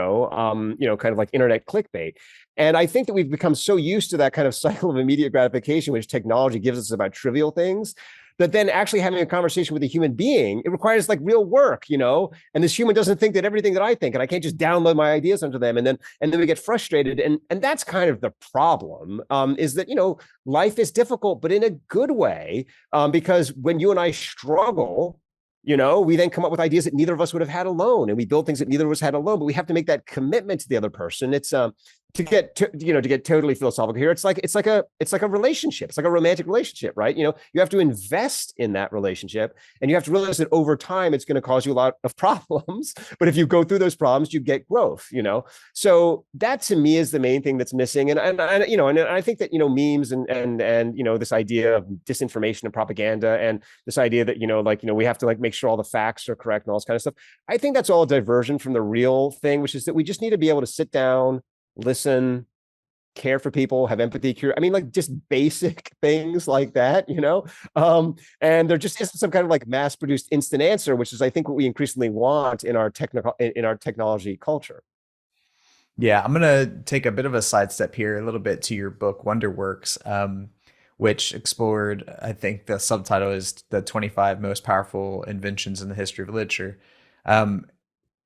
of like internet clickbait. And I think that we've become so used to that kind of cycle of immediate gratification, which technology gives us about trivial things, that then actually having a conversation with a human being, it requires like real work, and this human doesn't think that everything that I think, and I can't just download my ideas onto them. And then we get frustrated. And that's kind of the problem, is that, life is difficult, but in a good way, because when you and I struggle, we then come up with ideas that neither of us would have had alone, and we build things that neither of us had alone, but we have to make that commitment to the other person. It's to get totally philosophical here. It's like a relationship. It's like a romantic relationship, right? You have to invest in that relationship, and you have to realize that over time it's going to cause you a lot of problems. But if you go through those problems, you get growth. So that to me is the main thing that's missing. And I think that memes and this idea of disinformation and propaganda, and this idea that we have to like make sure all the facts are correct and all this kind of stuff. I think that's all a diversion from the real thing, which is that we just need to be able to sit down, listen, care for people, have empathy, I mean, like just basic things like that, and there just isn't some kind of like mass-produced instant answer, which is, I think, what we increasingly want in our technology culture. Yeah, I'm gonna take a bit of a sidestep here, a little bit to your book Wonderworks, which explored, I think the subtitle is the 25 most powerful inventions in the history of literature.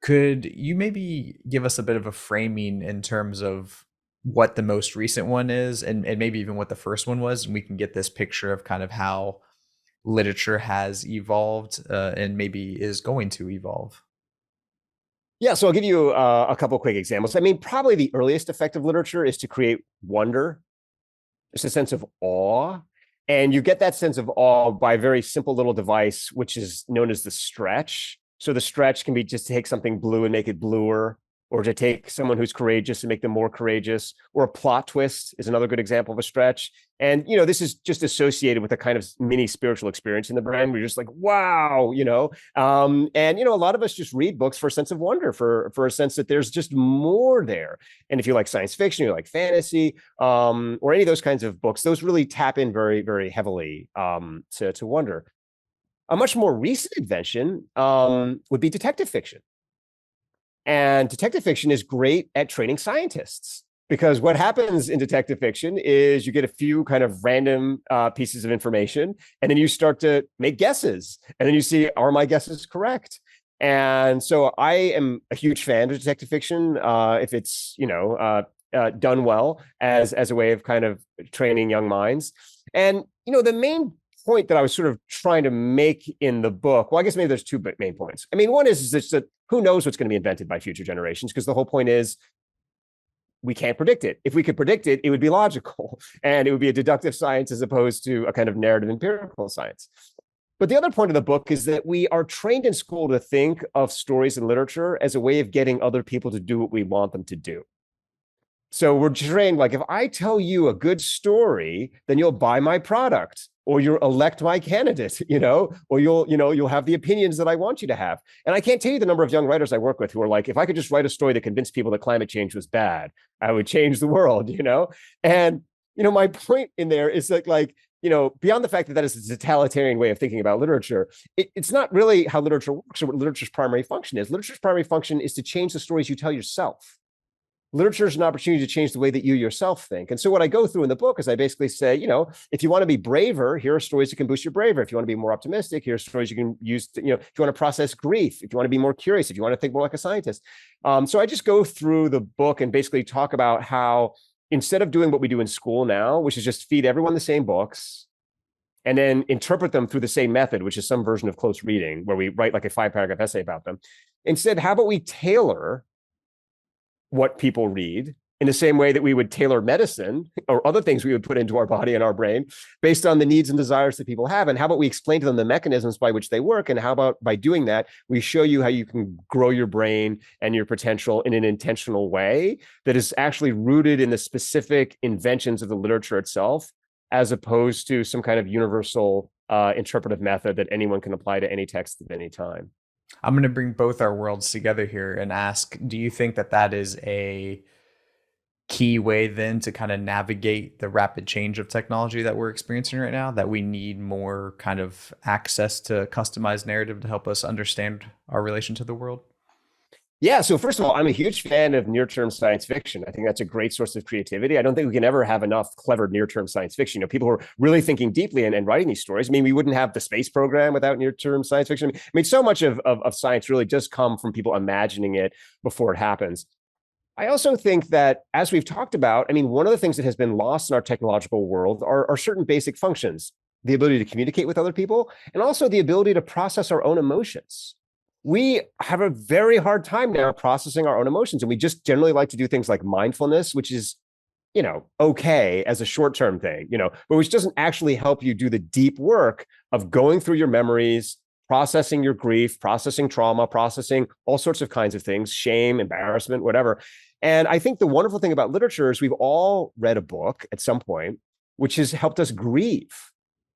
Could you maybe give us a bit of a framing in terms of what the most recent one is, and maybe even what the first one was, and we can get this picture of kind of how literature has evolved and maybe is going to evolve? Yeah, so I'll give you a couple quick examples. I mean, probably the earliest effect of literature is to create wonder, just a sense of awe. And you get that sense of awe by a very simple little device, which is known as the stretch. So the stretch can be just to take something blue and make it bluer, or to take someone who's courageous and make them more courageous, or a plot twist is another good example of a stretch. And, this is just associated with a kind of mini spiritual experience in the brain where you're just like, wow, and, a lot of us just read books for a sense of wonder, for a sense that there's just more there. And if you like science fiction, you like fantasy, or any of those kinds of books, those really tap in very, very heavily to wonder. A much more recent invention would be detective fiction. And detective fiction is great at training scientists, because what happens in detective fiction is you get a few kind of random pieces of information, and then you start to make guesses, and then you see, are my guesses correct? And so I am a huge fan of detective fiction if it's done well as a way of kind of training young minds. And the main point that I was sort of trying to make in the book, well, I guess maybe there's two main points. I mean, one is just that who knows what's going to be invented by future generations, because the whole point is we can't predict it. If we could predict it, it would be logical, and it would be a deductive science as opposed to a kind of narrative empirical science. But the other point of the book is that we are trained in school to think of stories and literature as a way of getting other people to do what we want them to do. So we're trained, like, if I tell you a good story, then you'll buy my product, or you'll elect my candidate, or you'll have the opinions that I want you to have. And I can't tell you the number of young writers I work with who are like, if I could just write a story that convinced people that climate change was bad, I would change the world, And, my point in there is that, like, beyond the fact that that is a totalitarian way of thinking about literature, it's not really how literature works or what literature's primary function is. Literature's primary function is to change the stories you tell yourself. Literature is an opportunity to change the way that you yourself think. And so what I go through in the book is I basically say, if you want to be braver, here are stories that can boost your bravery. If you want to be more optimistic, here are stories you can use to, if you want to process grief, if you want to be more curious, if you want to think more like a scientist. So I just go through the book and basically talk about how, instead of doing what we do in school now, which is just feed everyone the same books and then interpret them through the same method, which is some version of close reading, where we write like a 5-paragraph essay about them. Instead, how about we tailor what people read in the same way that we would tailor medicine or other things we would put into our body and our brain based on the needs and desires that people have? And how about we explain to them the mechanisms by which they work? And how about by doing that, we show you how you can grow your brain and your potential in an intentional way that is actually rooted in the specific inventions of the literature itself, as opposed to some kind of universal interpretive method that anyone can apply to any text at any time. I'm going to bring both our worlds together here and ask, do you think that that is a key way then to kind of navigate the rapid change of technology that we're experiencing right now, that we need more kind of access to customized narrative to help us understand our relation to the world? Yeah. So first of all, I'm a huge fan of near-term science fiction. I think that's a great source of creativity. I don't think we can ever have enough clever near-term science fiction. People who are really thinking deeply and writing these stories. I mean, we wouldn't have the space program without near-term science fiction. I mean, so much of science really does come from people imagining it before it happens. I also think that, as we've talked about, I mean, one of the things that has been lost in our technological world are certain basic functions: the ability to communicate with other people, and also the ability to process our own emotions. We have a very hard time now processing our own emotions, and we just generally like to do things like mindfulness, which is, okay as a short-term thing, but which doesn't actually help you do the deep work of going through your memories, processing your grief, processing trauma, processing all sorts of kinds of things, shame, embarrassment, whatever. And I think the wonderful thing about literature is we've all read a book at some point, which has helped us grieve.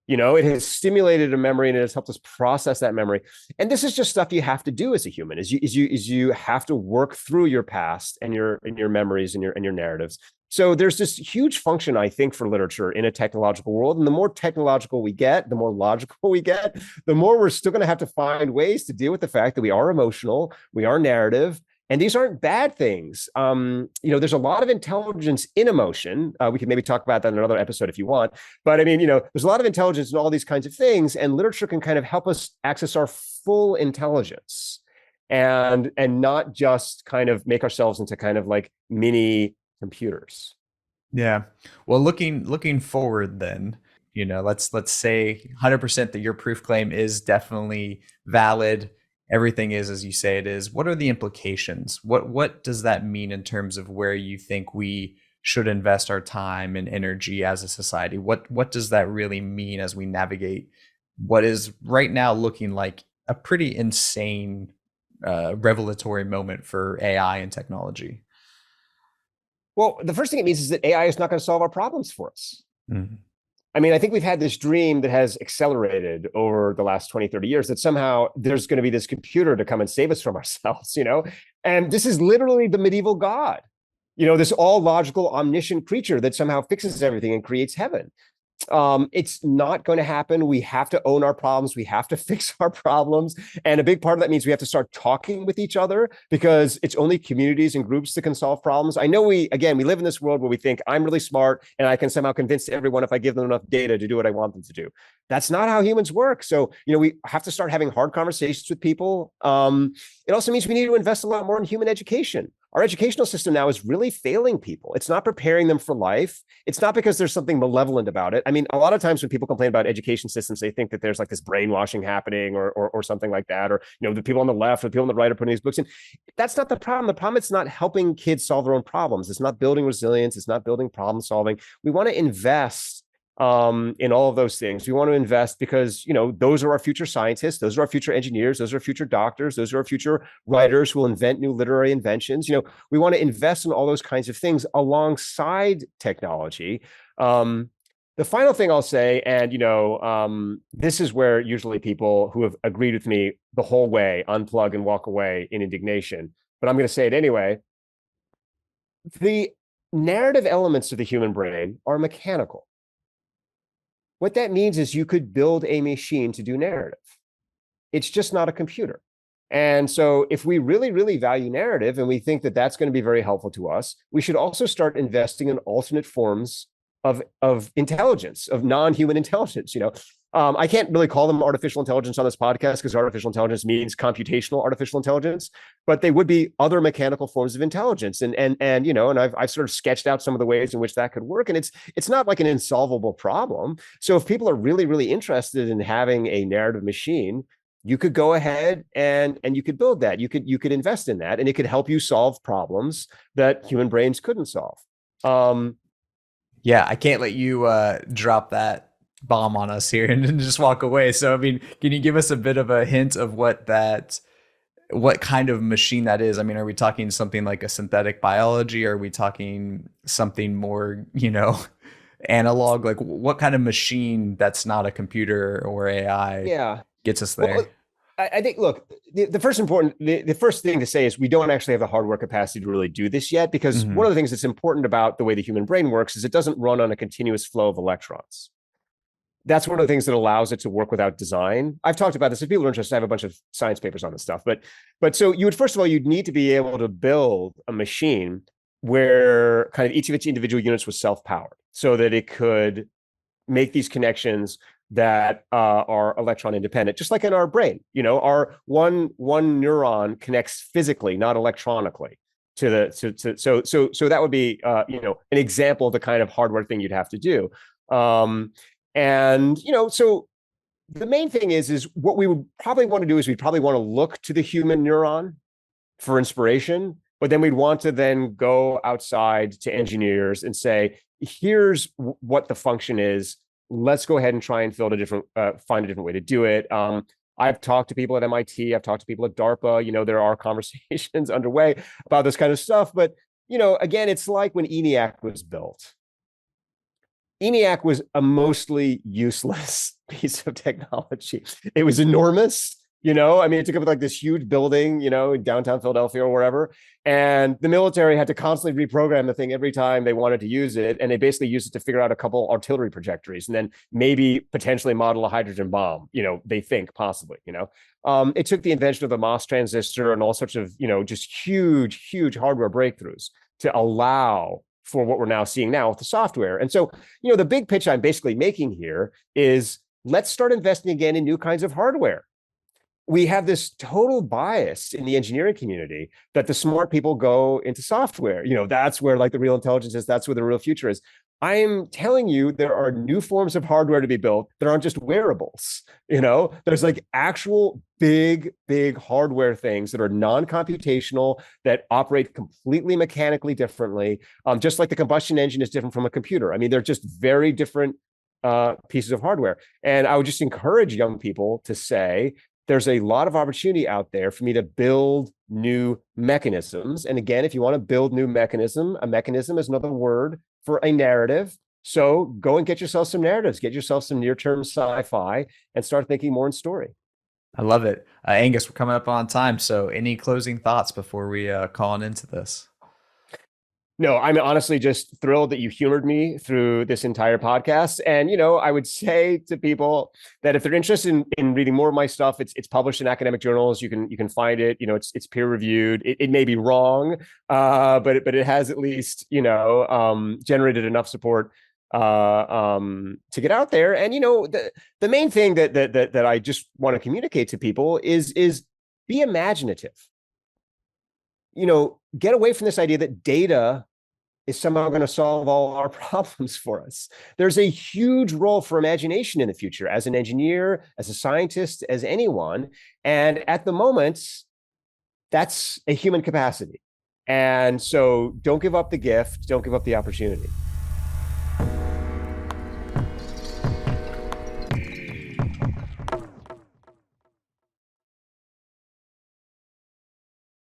It has stimulated a memory and it has helped us process that memory. And this is just stuff you have to do as a human, is you have to work through your past and your memories and your narratives. So there's this huge function, I think, for literature in a technological world. And the more technological we get, the more logical we get, the more we're still going to have to find ways to deal with the fact that we are emotional, we are narrative, and these aren't bad things. There's a lot of intelligence in emotion. We can maybe talk about that in another episode if you want. But I mean, there's a lot of intelligence in all these kinds of things, and literature can kind of help us access our full intelligence. and not just kind of make ourselves into kind of like mini computers. Yeah. Well, looking forward then, let's say 100% that your proof claim is definitely valid. Everything is as you say it is. What are the implications? What does that mean in terms of where you think we should invest our time and energy as a society? What does that really mean as we navigate what is right now looking like a pretty insane revelatory moment for AI and technology? Well, the first thing it means is that AI is not going to solve our problems for us. Mhm. I mean, I think we've had this dream that has accelerated over the last 20, 30 years that somehow there's going to be this computer to come and save us from ourselves, And this is literally the medieval god, this all logical, omniscient creature that somehow fixes everything and creates heaven. It's not going to happen. We have to own our problems. We have to fix our problems. And a big part of that means we have to start talking with each other, because it's only communities and groups that can solve problems. I know we live in this world where we think I'm really smart and I can somehow convince everyone if I give them enough data to do what I want them to do. That's not how humans work. So, we have to start having hard conversations with people. It also means we need to invest a lot more in human education. Our educational system now is really failing people. It's not preparing them for life. It's not because there's something malevolent about it. I mean, a lot of times when people complain about education systems, they think that there's like this brainwashing happening or something like that, or the people on the left or the people on the right are putting these books in. That's not the problem. The problem is not helping kids solve their own problems. It's not building resilience. It's not building problem solving. We want to invest in all of those things. We want to invest because, those are our future scientists. Those are our future engineers. Those are our future doctors. Those are our future writers who will invent new literary inventions. We want to invest in all those kinds of things alongside technology. The final thing I'll say, and, this is where usually people who have agreed with me the whole way unplug and walk away in indignation, but I'm going to say it anyway. The narrative elements of the human brain are mechanical. What that means is you could build a machine to do narrative. It's just not a computer. And so if we really, really value narrative and we think that that's going to be very helpful to us, we should also start investing in alternate forms of intelligence, of non-human intelligence. I can't really call them artificial intelligence on this podcast because artificial intelligence means computational artificial intelligence, but they would be other mechanical forms of intelligence. And I've sort of sketched out some of the ways in which that could work. And it's not like an insolvable problem. So if people are really, really interested in having a narrative machine, you could go ahead and you could build that. You could invest in that, and it could help you solve problems that human brains couldn't solve. Yeah, I can't let you drop that bomb on us here and just walk away. So, I mean, can you give us a bit of a hint of what kind of machine that is? I mean, are we talking something like a synthetic biology? Are we talking something more, analog? Like, what kind of machine that's not a computer or AI gets us there? Well, I think, look, the first thing to say is we don't actually have the hardware capacity to really do this yet, because one of the things that's important about the way the human brain works is it doesn't run on a continuous flow of electrons. That's one of the things that allows it to work without design. I've talked about this. If people are interested, I have a bunch of science papers on this stuff. But so first of all, you'd need to be able to build a machine where kind of each of its individual units was self-powered so that it could make these connections that are electron independent, just like in our brain. Our one neuron connects physically, not electronically, so that would be an example of the kind of hardware thing you'd have to do. So the main thing is what we would probably want to do is we'd probably want to look to the human neuron for inspiration, but then we'd want to then go outside to engineers and say, here's what the function is. Let's go ahead and try and find a different way to do it. I've talked to people at MIT. I've talked to people at DARPA. There are conversations underway about this kind of stuff. But, again, it's like when ENIAC was built. ENIAC was a mostly useless piece of technology. It was enormous. I mean, it took up like this huge building, in downtown Philadelphia or wherever. And the military had to constantly reprogram the thing every time they wanted to use it. And they basically used it to figure out a couple artillery trajectories and then maybe potentially model a hydrogen bomb, they think possibly, it took the invention of the MOS transistor and all sorts of, just huge, huge hardware breakthroughs to allow for what we're now seeing now with the software. And so, the big pitch I'm basically making here is let's start investing again in new kinds of hardware. we have this total bias in the engineering community that the smart people go into software. That's where like the real intelligence is. That's where the real future is. I am telling you, there are new forms of hardware to be built that aren't just wearables. There's like actual big, big hardware things that are non-computational, that operate completely mechanically differently. Just like the combustion engine is different from a computer. I mean, they're just very different pieces of hardware. And I would just encourage young people to say, there's a lot of opportunity out there for me to build new mechanisms. And again, if you want to build new mechanism, a mechanism is another word for a narrative. So go and get yourself some narratives, get yourself some near-term sci-fi, and start thinking more in story. I love it. Angus, we're coming up on time. So any closing thoughts before we call on into this? No, I'm honestly just thrilled that you humored me through this entire podcast. And, I would say to people that if they're interested in reading more of my stuff, it's published in academic journals. You can find it. It's peer reviewed. It may be wrong, but it has at least, generated enough support to get out there. And, the main thing that I just want to communicate to people is be imaginative. Get away from this idea that data is somehow going to solve all our problems for us. There's a huge role for imagination in the future as an engineer, as a scientist, as anyone. And at the moment, that's a human capacity. And so don't give up the gift, don't give up the opportunity.